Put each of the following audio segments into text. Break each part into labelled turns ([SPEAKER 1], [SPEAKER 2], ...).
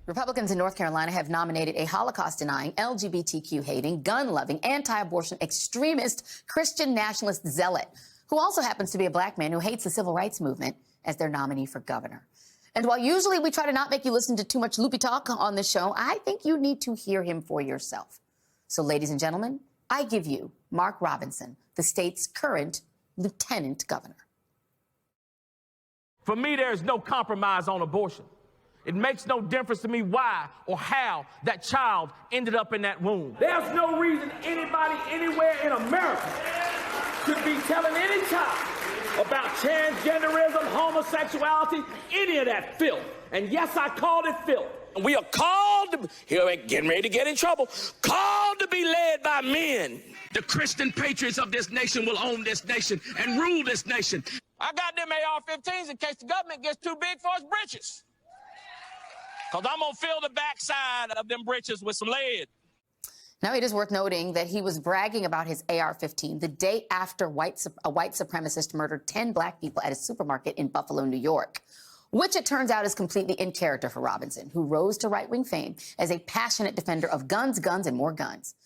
[SPEAKER 1] Republicans in North Carolina have nominated a Holocaust-denying, LGBTQ-hating, gun-loving, anti-abortion extremist Christian nationalist zealot, who also happens to be a black man who hates the civil rights movement, as their nominee for governor. And while usually we try to not make you listen to too much loopy talk on this show, I think you need to hear him for yourself. So, ladies and gentlemen, I give you Mark Robinson, the state's current lieutenant governor.
[SPEAKER 2] For me, there is no compromise on abortion. It makes no difference to me why or how that child ended up in that womb. There's no reason anybody anywhere in America should be telling any child about transgenderism, homosexuality, any of that filth. And yes, I called it filth. And we are called to, here we're getting ready to get in trouble, called to be led by men. The Christian patriots of this nation will own this nation and rule this nation. I got them AR-15s in case the government gets too big for its britches. Because I'm going to fill the backside of them britches with some lead.
[SPEAKER 1] Now, it is worth noting that he was bragging about his AR-15 the day after a white supremacist murdered 10 black people at a supermarket in Buffalo, New York, which it turns out is completely in character for Robinson, who rose to right-wing fame as a passionate defender of guns, guns, and more guns.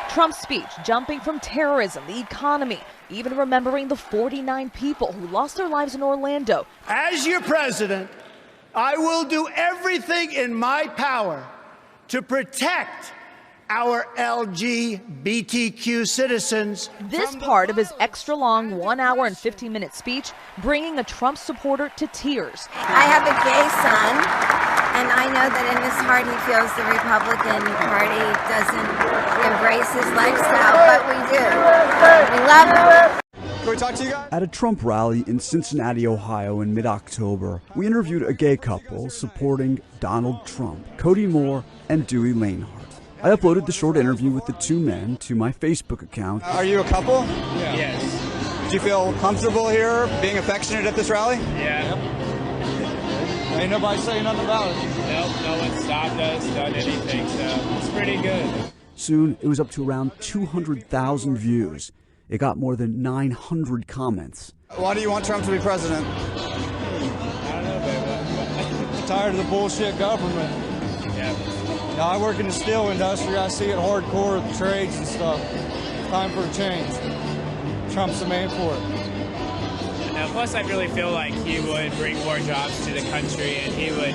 [SPEAKER 3] Trump's speech jumping from terrorism, the economy, even remembering the 49 people who lost their lives in Orlando.
[SPEAKER 4] As your president, I will do everything in my power to protect our LGBTQ citizens.
[SPEAKER 3] This part of his extra-long 1 hour and 15-minute speech bringing a Trump supporter to tears.
[SPEAKER 5] I have a gay son, and I know that in his heart he feels the Republican Party doesn't embrace his lifestyle, but we do. We love him.
[SPEAKER 6] Can we talk to you guys?
[SPEAKER 7] At a Trump rally in Cincinnati, Ohio in mid-October, we interviewed a gay couple supporting Donald Trump, Cody Moore and Dewey Lanehart. I uploaded the short interview with the two men to my Facebook account.
[SPEAKER 6] Are you a couple?
[SPEAKER 8] Yeah.
[SPEAKER 6] Yes. Do you feel comfortable here, being affectionate at this rally?
[SPEAKER 8] Yeah.
[SPEAKER 6] Yep. Ain't nobody saying nothing about it.
[SPEAKER 8] Nope, no one stopped us, done anything, so it's pretty good.
[SPEAKER 7] Soon, it was up to around 200,000 views. It got more than 900 comments.
[SPEAKER 6] Why do you want Trump to be president?
[SPEAKER 8] I don't know, baby.
[SPEAKER 6] I'm tired of the bullshit government.
[SPEAKER 8] Yeah.
[SPEAKER 6] Now, I work in the steel industry. I see it hardcore with the trades and stuff. Time for a change. Trump's the man for it.
[SPEAKER 8] Now, plus, I really feel like he would bring more jobs to the country, and he would,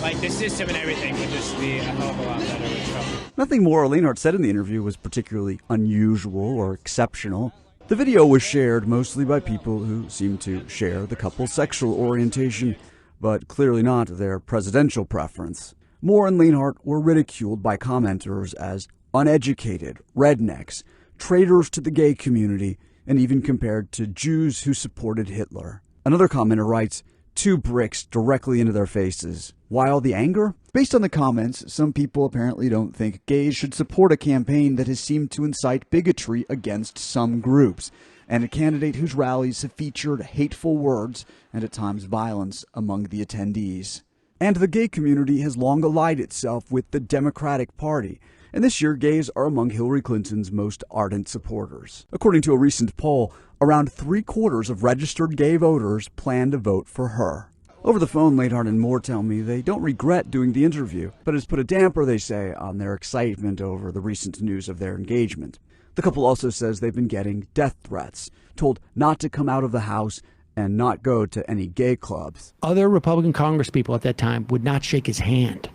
[SPEAKER 8] like, the system and everything would just be a hell of a lot better with Trump.
[SPEAKER 7] Nothing more Lanehart said in the interview was particularly unusual or exceptional. The video was shared mostly by people who seemed to share the couple's sexual orientation, but clearly not their presidential preference. Moore and Lanehart were ridiculed by commenters as uneducated, rednecks, traitors to the gay community, and even compared to Jews who supported Hitler. Another commenter writes, 2 bricks directly into their faces. Why all the anger? Based on the comments, some people apparently don't think gays should support a campaign that has seemed to incite bigotry against some groups, and a candidate whose rallies have featured hateful words and at times violence among the attendees. And the gay community has long allied itself with the Democratic Party, and this year gays are among Hillary Clinton's most ardent supporters. According to a recent poll, around 3/4 of registered gay voters plan to vote for her. Over the phone, Lanehart and Moore tell me they don't regret doing the interview, but it's put a damper, they say, on their excitement over the recent news of their engagement. The couple also says they've been getting death threats, told not to come out of the house and not go to any gay clubs.
[SPEAKER 9] Other Republican congresspeople at that time would not shake his hand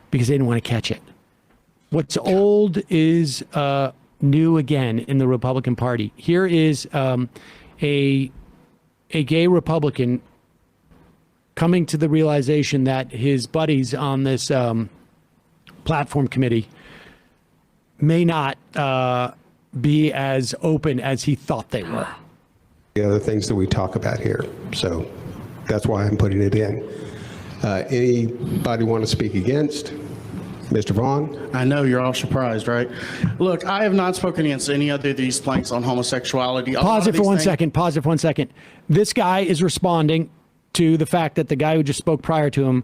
[SPEAKER 9] because they didn't want to catch it. What's old is new again in the Republican Party. Here is a gay Republican coming to the realization that his buddies on this platform committee may not be as open as he thought they were.
[SPEAKER 10] The other things that we talk about here, so that's why I'm putting it in. Anybody want to speak against? Mr. Vaughn?
[SPEAKER 11] I know you're all surprised, right? Look, I have not spoken against any other of these planks on homosexuality.
[SPEAKER 9] Pause it for 1 second. Pause it for 1 second. This guy is responding to the fact that the guy who just spoke prior to him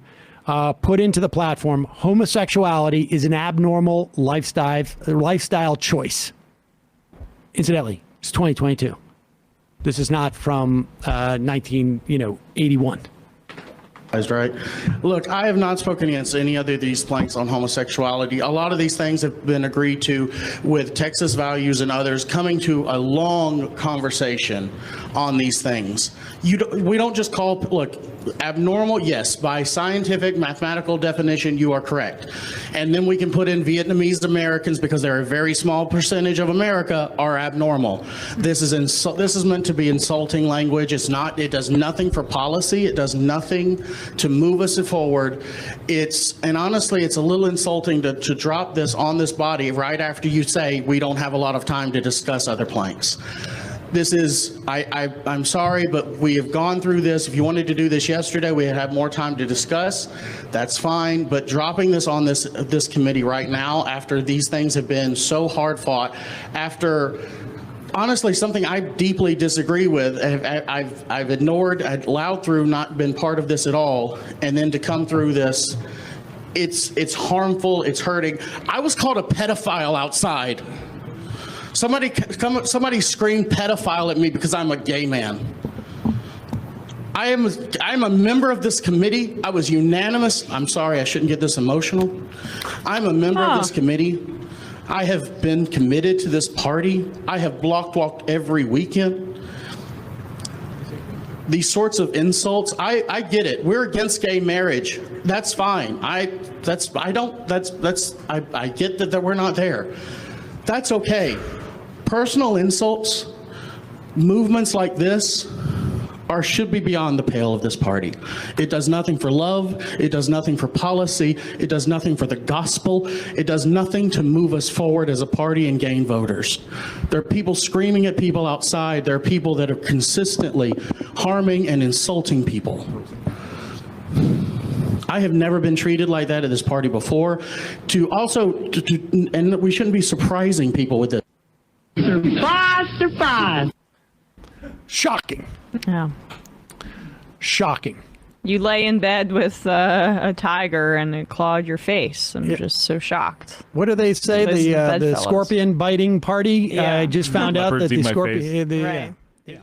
[SPEAKER 9] put into the platform, homosexuality is an abnormal lifestyle choice. Incidentally, it's 2022. This is not from 1981.
[SPEAKER 11] Right? Look, I have not spoken against any other of these planks on homosexuality. A lot of these things have been agreed to with Texas Values and others coming to a long conversation on these things. We don't just call, look, abnormal, yes, by scientific, mathematical definition, you are correct. And then we can put in Vietnamese Americans, because they're a very small percentage of America, are abnormal. This is meant to be insulting language. It's not, it does nothing for policy. It does nothing to move us forward. And honestly, it's a little insulting to drop this on this body right after you say we don't have a lot of time to discuss other planks. This is, I'm sorry, but we have gone through this. If you wanted to do this yesterday, we had more time to discuss. That's fine, but dropping this on this committee right now, after these things have been so hard fought, after honestly something I deeply disagree with, I've ignored, I've allowed through, not been part of this at all, and then to come through this, it's harmful, it's hurting. I was called a pedophile outside. Somebody screamed pedophile at me because I'm a gay man. I'm a member of this committee. I was unanimous. I'm sorry, I shouldn't get this emotional. I'm a member of this committee. I have been committed to this party. I have walked every weekend. These sorts of insults, I get it. We're against gay marriage. That's fine. I get that we're not there. That's okay. Personal insults, movements like this should be beyond the pale of this party. It does nothing for love. It does nothing for policy. It does nothing for the gospel. It does nothing to move us forward as a party and gain voters. There are people screaming at people outside. There are people that are consistently harming and insulting people. I have never been treated like that at this party before. And we shouldn't be surprising people with this.
[SPEAKER 12] Surprise!
[SPEAKER 9] Shocking.
[SPEAKER 12] Yeah.
[SPEAKER 9] Shocking.
[SPEAKER 12] You lay in bed with a tiger and it clawed your face. I'm just so shocked.
[SPEAKER 9] What do they say? The scorpion biting party?
[SPEAKER 12] Yeah.
[SPEAKER 9] I just found out that the scorpion.
[SPEAKER 12] Right.
[SPEAKER 9] Yeah.